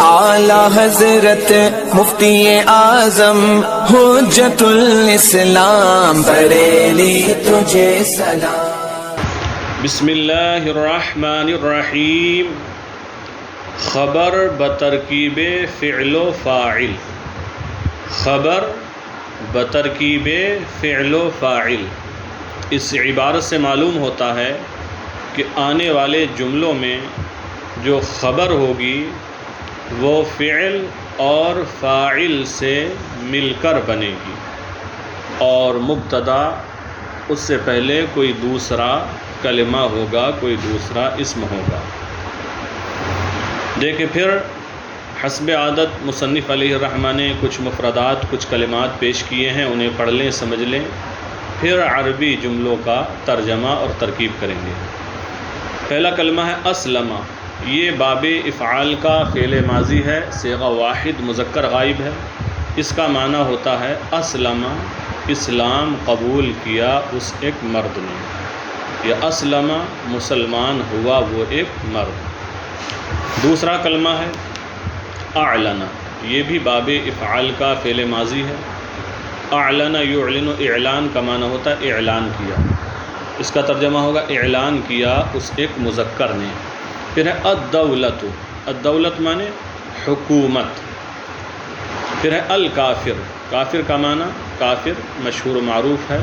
اعلی حضرت مفتی اعظم حجت الاسلام بریلی تجھے سلام۔ بسم اللہ الرحمن الرحیم۔ خبر بترکیب فعل و فاعل۔ خبر بترکیب فعل و فاعل، اس عبارت سے معلوم ہوتا ہے کہ آنے والے جملوں میں جو خبر ہوگی وہ فعل اور فاعل سے مل کر بنے گی، اور مبتدا اس سے پہلے کوئی دوسرا کلمہ ہوگا، کوئی دوسرا اسم ہوگا۔ دیکھیں پھر حسب عادت مصنف علیہ الرحمہ نے کچھ مفردات، کچھ کلمات پیش کیے ہیں، انہیں پڑھ لیں، سمجھ لیں، پھر عربی جملوں کا ترجمہ اور ترکیب کریں گے۔ پہلا کلمہ ہے اسلم۔ یہ باب افعال کا فعل ماضی ہے، صیغہ واحد مذکر غائب ہے۔ اس کا معنی ہوتا ہے اسلم، اسلام قبول کیا اس ایک مرد نے، یا اسلم مسلمان ہوا وہ ایک مرد۔ دوسرا کلمہ ہے اعلن۔ یہ بھی باب افعال کا فعل ماضی ہے۔ اعلن یعلن، اعلان کا معنی ہوتا ہے اعلان کیا، اس کا ترجمہ ہوگا اعلان کیا اس ایک مذکر نے۔ پھر ہے الدولت۔ الدولت معنی حکومت۔ پھر ہے الکافر۔ کافر کا معنی، کافر مشہور و معروف ہے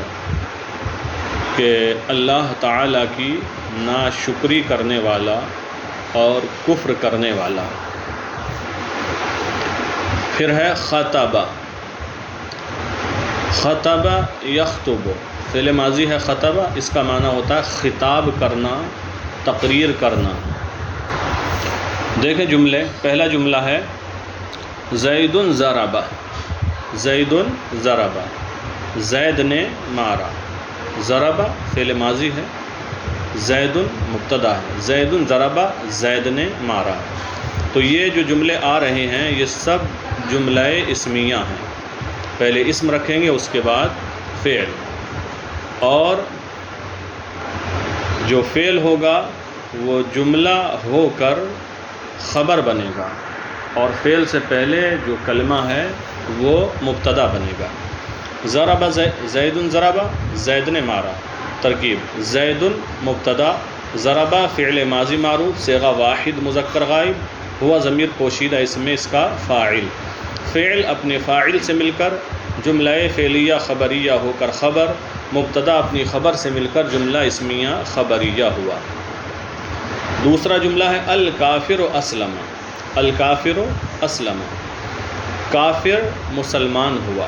کہ اللہ تعالیٰ کی ناشکری کرنے والا اور کفر کرنے والا۔ پھر ہے خطبہ۔ خطبہ یخطب، فعل ماضی ہے خطبہ، اس کا معنی ہوتا ہے خطاب کرنا، تقریر کرنا۔ دیکھیں جملے، پہلا جملہ ہے زید ضرب۔ زید ضرب، زید نے مارا۔ ضرب فعل ماضی ہے، زید مبتدا ہے، زید ضرب زید نے مارا۔ تو یہ جو جملے آ رہے ہیں یہ سب جملہ اسمیہ ہیں، پہلے اسم رکھیں گے اس کے بعد فعل، اور جو فعل ہوگا وہ جملہ ہو کر خبر بنے گا، اور فعل سے پہلے جو کلمہ ہے وہ مبتدا بنے گا۔ ضرب زید ضرب، زید نے مارا۔ ترکیب زید مبتدا، ضرب فعل ماضی معروف صیغہ واحد مذکر غائب، ہوا ضمیر پوشیدہ اس میں اس کا فاعل۔ فعل اپنے فاعل سے مل کر جملہ فعلیہ خبریہ ہو کر خبر، مبتدا اپنی خبر سے مل کر جملہ اسمیہ خبریہ ہوا۔ دوسرا جملہ ہے الکافر اسلم۔ الکافر اسلم، کافر مسلمان ہوا۔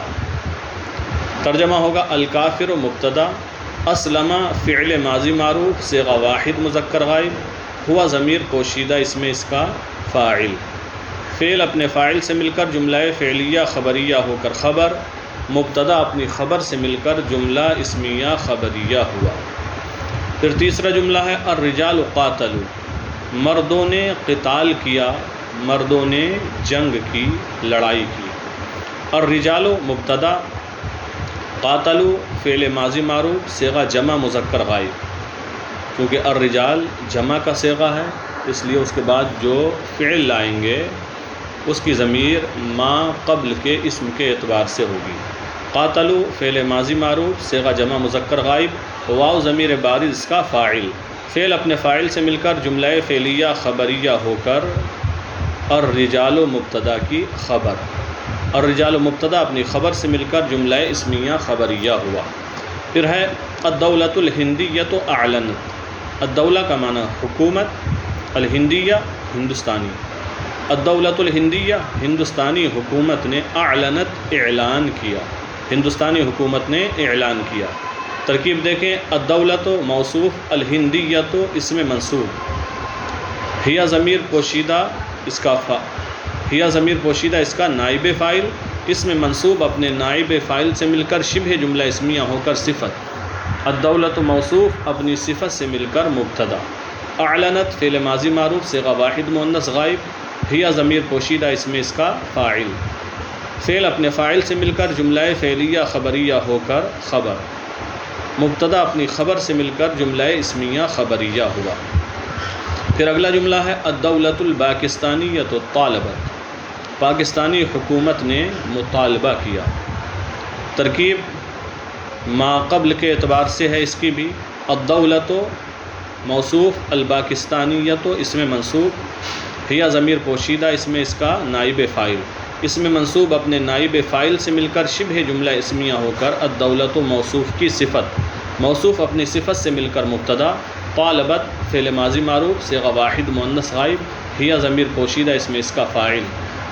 ترجمہ ہوگا الکافر مبتدا، اسلم فعل ماضی معروف صیغہ واحد مذکر غائب، ہوا ضمیر پوشیدہ اس میں اس کا فاعل۔ فعل اپنے فاعل سے مل کر جملہ فعلیہ خبریہ ہو کر خبر، مبتدا اپنی خبر سے مل کر جملہ اسمیہ خبریہ ہوا۔ پھر تیسرا جملہ ہے الرجال قاتلوا۔ مردوں نے قتال کیا، مردوں نے جنگ کی، لڑائی کی۔ الرجال مبتدا، قاتلوا فعل ماضی معروف صیغہ جمع مذکر غائب، کیونکہ الرجال جمع کا صیغہ ہے اس لیے اس کے بعد جو فعل لائیں گے اس کی ضمیر ما قبل کے اسم کے اعتبار سے ہوگی۔ قاتلوا فعل ماضی معروف صیغہ جمع مذکر غائب، واو ضمیر بارز اس کا فاعل۔ فعل اپنے فاعل سے مل کر جملہ فعلیہ خبریہ ہو کر الرجال مبتدا کی خبر، الرجال مبتدا اپنی خبر سے مل کر جملہ اسمیہ خبریہ ہوا۔ پھر ہے الدولۃ الہندیۃ اعلنت۔ الدولہ کا معنی حکومت، الہندیہ ہندوستانی۔ الدولۃ الہندیہ ہندوستانی حکومت نے اعلنت اعلان کیا، ہندوستانی حکومت نے اعلان کیا۔ ترکیب دیکھیں الدولۃ موصوف، الہندیۃ اسم منصوب، ہیا ضمیر پوشیدہ اس کا ہیا ضمیر پوشیدہ اس کا نائب فاعل، اسم منصوب اپنے نائب فاعل سے مل کر شبہ جملہ اسمیہ ہو کر صفت، الدولۃ موصوف اپنی صفت سے مل کر مبتدا، اعلنت فعل ماضی معروف صیغہ واحد مؤنث غائب، ہیا ضمیر پوشیدہ اس میں اس کا فاعل۔ فعل اپنے فاعل سے مل کر جملہ فعلیہ خبریہ ہو کر خبر، مبتدا اپنی خبر سے مل کر جملہ اسمیہ خبریہ ہوا۔ پھر اگلا جملہ ہے الدولۃ الپاکستانیۃ طالبت۔ پاکستانی حکومت نے مطالبہ کیا۔ ترکیب ما قبل کے اعتبار سے ہے اس کی بھی، الدولت موصوف، الپاکستانیت اس میں منصوب، ہیا ضمیر پوشیدہ اس میں اس کا نائب فاعل، اس میں منصوب اپنے نائب فاعل سے مل کر شبہ جملہ اسمیہ ہو کر الدولت موصوف کی صفت، موصوف اپنی صفت سے مل کر مبتدا، طالبت فعل ماضی معروف صیغہ واحد مؤنث غائب، ہیا ضمیر پوشیدہ اس میں اس کا فاعل،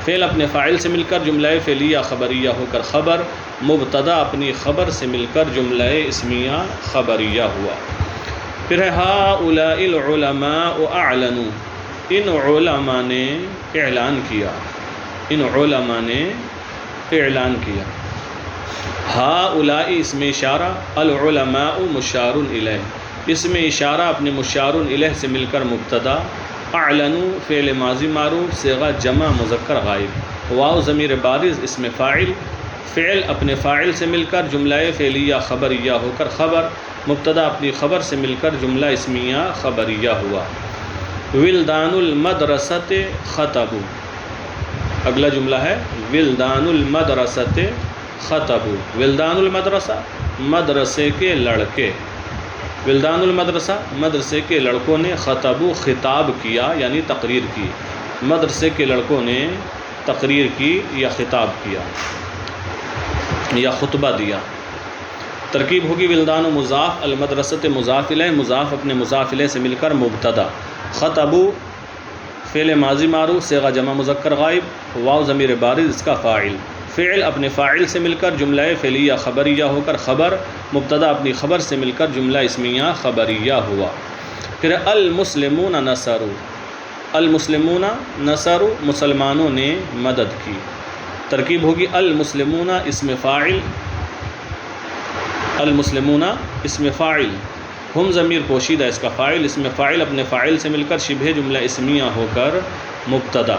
فعل اپنے فاعل سے مل کر جملہ فعلیہ خبریہ ہو کر خبر، مبتدا اپنی خبر سے مل کر جملہ اسمیہ خبریہ ہوا۔ پھر ہے ہؤلاء العلماء اعلنوا، ان علماء نے اعلان کیا، ان علماء نے اعلان کیا۔ ہؤلاء اس میں اشارہ، العلماء مشار الیہ، اس میں اشارہ اپنے مشار الیہ سے مل کر مبتدا، اعلنوا فعل ماضی معروف صیغہ جمع مذکر غائب، واو ضمیر بارز اس میں فاعل، فعل اپنے فاعل سے مل کر جملہ فعلیہ خبریہ ہو کر خبر، مبتدا اپنی خبر سے مل کر جملہ اسمیہ خبریہ ہوا۔ ولدان المدرسۃ خطبوا، اگلا جملہ ہے ولدان المدرسۃ خطبوا، ولدان المدرسہ مدرسے کے لڑکے، ولدان المدرسہ مدرسے کے لڑکوں نے، خطبوا خطاب کیا یعنی تقریر کی، مدرسے کے لڑکوں نے تقریر کی یا خطاب کیا یا خطبہ دیا۔ ترکیب ہوگی ولدان و مضاف، المدرسۃ مضاف الیہ، مضاف اپنے مضاف الیہ سے مل کر مبتدا، خطبوا فعل ماضی معروف صیغہ جمع مذکر غائب، واو ضمیر بارز اس کا فاعل، فعل اپنے فاعل سے مل کر جملہ فعلیہ خبریہ ہو کر خبر، مبتدا اپنی خبر سے مل کر جملہ اسمیہ خبریہ ہوا۔ پھر المسلمون نصروا، المسلمون نصروا مسلمانوں نے مدد کی۔ ترکیب ہوگی المسلمون اسم فاعل، المسلمون اسم فاعل، ہم ضمیر پوشیدہ اس کا فاعل، اس میں فاعل اپنے فاعل سے مل کر شبہ جملہ اسمیہ ہو کر مبتدا،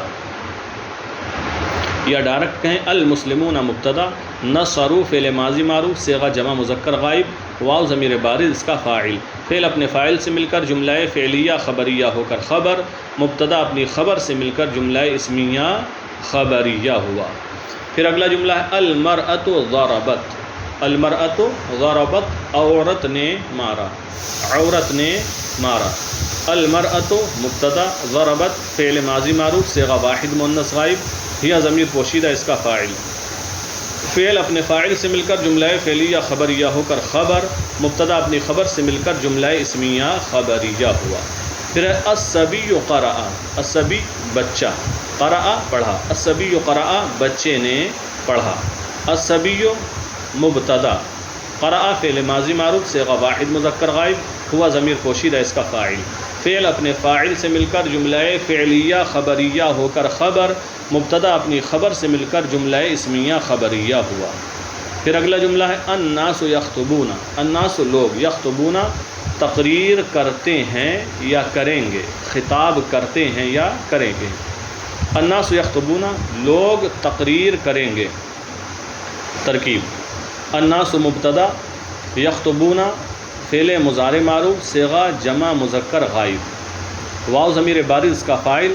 یا ڈائریکٹ کہیں المسلمون مبتدا، نصروا فعل ماضی معروف صیغہ جمع مذکر غائب، واو ضمیر بارز اس کا فاعل، فعل اپنے فاعل سے مل کر جملہ فعلیہ خبریہ ہو کر خبر، مبتدا اپنی خبر سے مل کر جملہ اسمیہ خبریہ ہوا۔ پھر اگلا جملہ ہے المرأۃ ضربت، المرأۃ ضربت عورت نے مارا، عورت نے مارا، المرأۃ مبتدا، ضربت فعل ماضی معروف صیغہ واحد مؤنث غائب، ہیا ضمیر پوشیدہ اس کا فاعل، فعل اپنے فاعل سے مل کر جملہ فعلیہ خبریہ ہو کر خبر، مبتدا اپنی خبر سے مل کر جملہ اسمیہ خبریہ ہوا۔ پھر الصبی قرأ، الصبی بچہ، قرأ پڑھا، الصبی قرأ بچے نے پڑھا، الصبی مبتدا، قرأ فعل ماضی معروف صیغہ واحد مذکر غائب، ہوا ضمیر پوشیدہ اس کا فاعل، فعل اپنے فاعل سے مل کر جملہ فعلیہ خبریہ ہو کر خبر، مبتدا اپنی خبر سے مل کر جملہ اسمیہ خبریہ ہوا۔ پھر اگلا جملہ ہے الناس یخطبون، الناس لوگ، یخطبون تقریر کرتے ہیں یا کریں گے، خطاب کرتے ہیں یا کریں گے، الناس یخطبون لوگ تقریر کریں گے۔ ترکیب الناس مبتدا، یخطبون فعل مضارع معروف صیغہ جمع مذکر غائب، واو ضمیر بارز کا فاعل،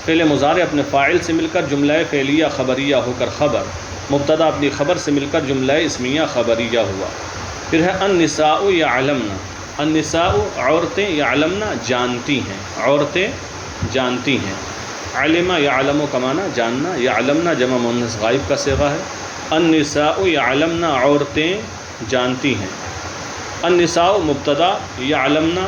فعل مضارع اپنے فاعل سے مل کر جملہ فعلیہ خبریہ ہو کر خبر، مبتدا اپنی خبر سے مل کر جملہ اسمیہ خبریہ ہوا۔ پھر ہے النساء یعلمن، النساء عورتیں، یعلمن جانتی ہیں، عورتیں جانتی ہیں، علم یعلم کا معنی جاننا، یعلمن جمع مؤنث غائب کا صیغہ ہے، النساء یعلمن عورتیں جانتی ہیں، النساء مبتدا، یعلمن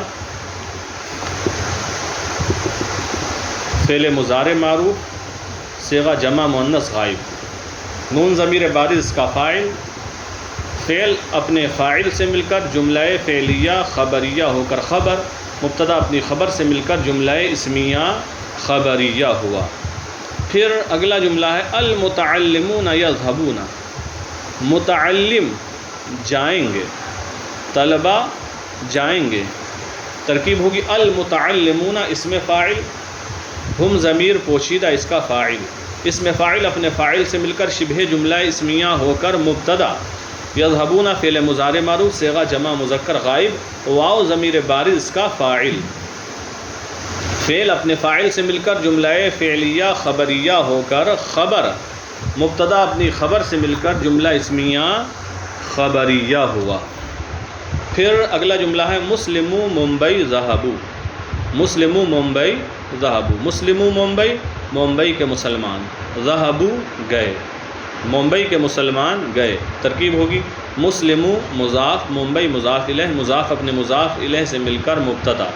فعل مضارع معروف صیغہ جمع مؤنث غائب، نون ضمیر بارز کا فاعل، فعل اپنے فاعل سے مل کر جملہ فعلیہ خبریہ ہو کر خبر، مبتدا اپنی خبر سے مل کر جملہ اسمیہ خبریہ ہوا۔ پھر اگلا جملہ ہے المتعلمون یذهبون، متعلم جائیں گے، طلبہ جائیں گے۔ ترکیب ہوگی المتعلمون اسم فاعل، ہم ضمیر پوشیدہ اس کا فاعل، اسم فاعل اپنے فاعل سے مل کر شبہ جملہ اسمیہ ہو کر مبتدا، یذهبون فعل مضارع معروف صیغہ جمع مذکر غائب، واو ضمیر بارز کا فاعل، فعل اپنے فاعل سے مل کر جملہ فعلیہ خبریہ ہو کر خبر، مبتدا اپنی خبر سے مل کر جملہ اسمیہ خبریہ ہوا۔ پھر اگلا جملہ ہے مسلمو ممبئی ذہبو، مسلمو ممبئی ذہبو، مسلمو ممبئی، ممبئی کے مسلمان، ذہبو گئے، ممبئی کے مسلمان گئے۔ ترکیب ہوگی مسلمو مضاف، ممبئی مضاف الیہ، مضاف اپنے مضاف الیہ سے مل کر مبتدا،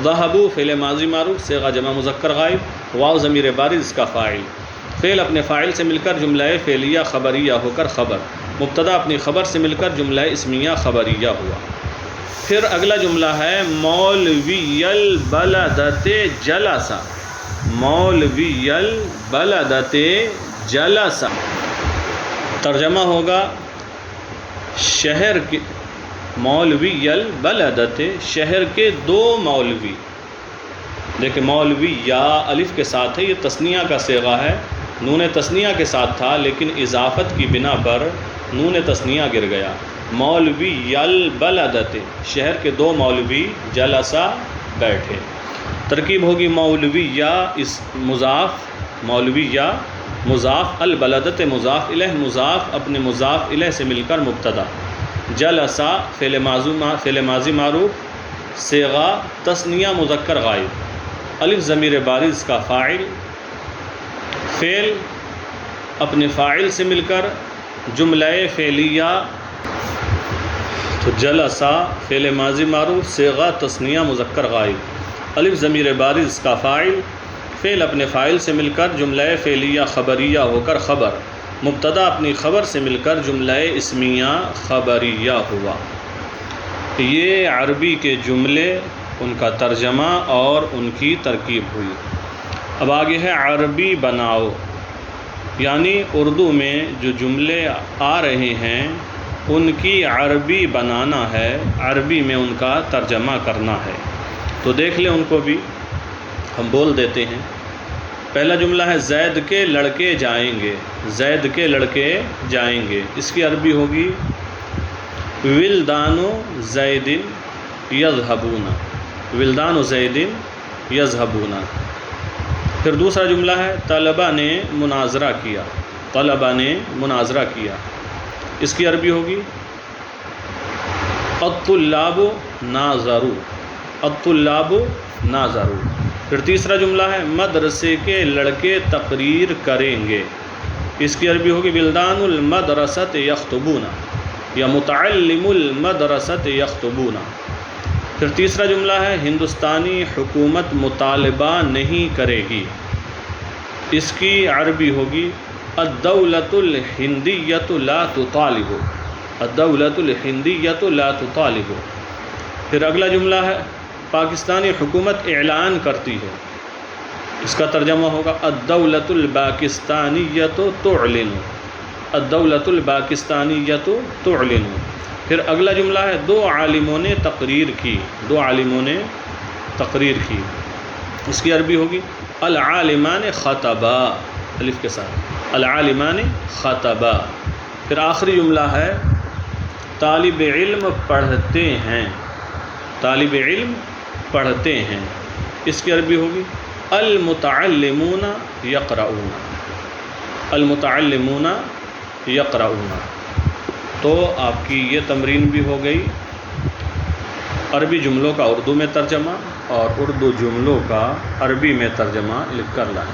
ذہبو فعل ماضی معروف صیغہ جمع مذکر غائب، واو ضمیر بارز اس کا فاعل، فعل اپنے فاعل سے مل کر جملہ فعلیہ خبریہ ہو کر خبر، مبتدا اپنی خبر سے مل کر جملہ اسمیہ خبریہ ہوا۔ پھر اگلا جملہ ہے مولوی البلدۃ جلسہ، مولوی البلدۃ جلسہ، ترجمہ ہوگا شہر کے مولوی البلدۃ، شہر کے دو مولوی۔ دیکھیں مولوی یا الف کے ساتھ ہے، یہ تثنیہ کا صیغہ ہے، نون تثنیہ کے ساتھ تھا لیکن اضافت کی بنا پر نون تثنیہ گر گیا۔ مولوی البلدۃ، شہر کے دو مولوی، جلسہ بیٹھے۔ ترکیب ہوگی مولوی یا اس مضاف، مولوی یا مضاف، البلدۃ مضاف الیہ، مضاف اپنے مضاف الیہ سے مل کر مبتدا، جلسہ فعل ماضی معروف صیغہ تثنیہ مذکر غائب، الف ضمیر بارز کا فاعل، فعل اپنے فاعل سے مل کر جملہ فعلیہ، تو جلسہ فعل ماضی معروف صیغہ تثنیہ مذکر غائب، الف ضمیر بارز کا فاعل، فعل اپنے فاعل سے مل کر جملہ فعلیہ خبریہ ہو کر خبر، مبتدا اپنی خبر سے مل کر جملہ اسمیہ خبریہ ہوا۔ یہ عربی کے جملے، ان کا ترجمہ اور ان کی ترکیب ہوئی۔ اب آگے ہے عربی بناؤ، یعنی اردو میں جو جملے آ رہے ہیں ان کی عربی بنانا ہے، عربی میں ان کا ترجمہ کرنا ہے۔ تو دیکھ لیں ان کو بھی ہم بول دیتے ہیں۔ پہلا جملہ ہے زید کے لڑکے جائیں گے، زید کے لڑکے جائیں گے، اس کی عربی ہوگی ولدان زید یذهبون، ولدان زید یذهبون۔ پھر دوسرا جملہ ہے طلبہ نے مناظرہ کیا، طلبہ نے مناظرہ کیا، اس کی عربی ہوگی الطلاب ناظروا، الطلاب ناظروا۔ پھر تیسرا جملہ ہے مدرسے کے لڑکے تقریر کریں گے، اس کی عربی ہوگی ولدان المدرسۃ یخطبون یا متعلم المدرسۃ یخطبون۔ پھر تیسرا جملہ ہے ہندوستانی حکومت مطالبہ نہیں کرے گی، اس کی عربی ہوگی الدولۃ الہندیۃ لا تطالب، الدولۃ الہندیۃ لا تطالب۔ پھر اگلا جملہ ہے پاکستانی حکومت اعلان کرتی ہے، اس کا ترجمہ ہوگا الدولۃ الپاکستانیۃ تعلن، الدولۃ الپاکستانیۃ تعلن۔ پھر اگلا جملہ ہے دو عالموں نے تقریر کی، دو عالموں نے تقریر کی، اس کی عربی ہوگی العالمان خطبا، الف کے ساتھ العالمان خطبا۔ پھر آخری جملہ ہے طالب علم پڑھتے ہیں، طالب علم پڑھتے ہیں، اس کی عربی ہوگی المتعلمون یقرؤون، المتعلمون یقرؤون۔ تو آپ کی یہ تمرین بھی ہو گئی، عربی جملوں کا اردو میں ترجمہ اور اردو جملوں کا عربی میں ترجمہ لکھ کر لائیں۔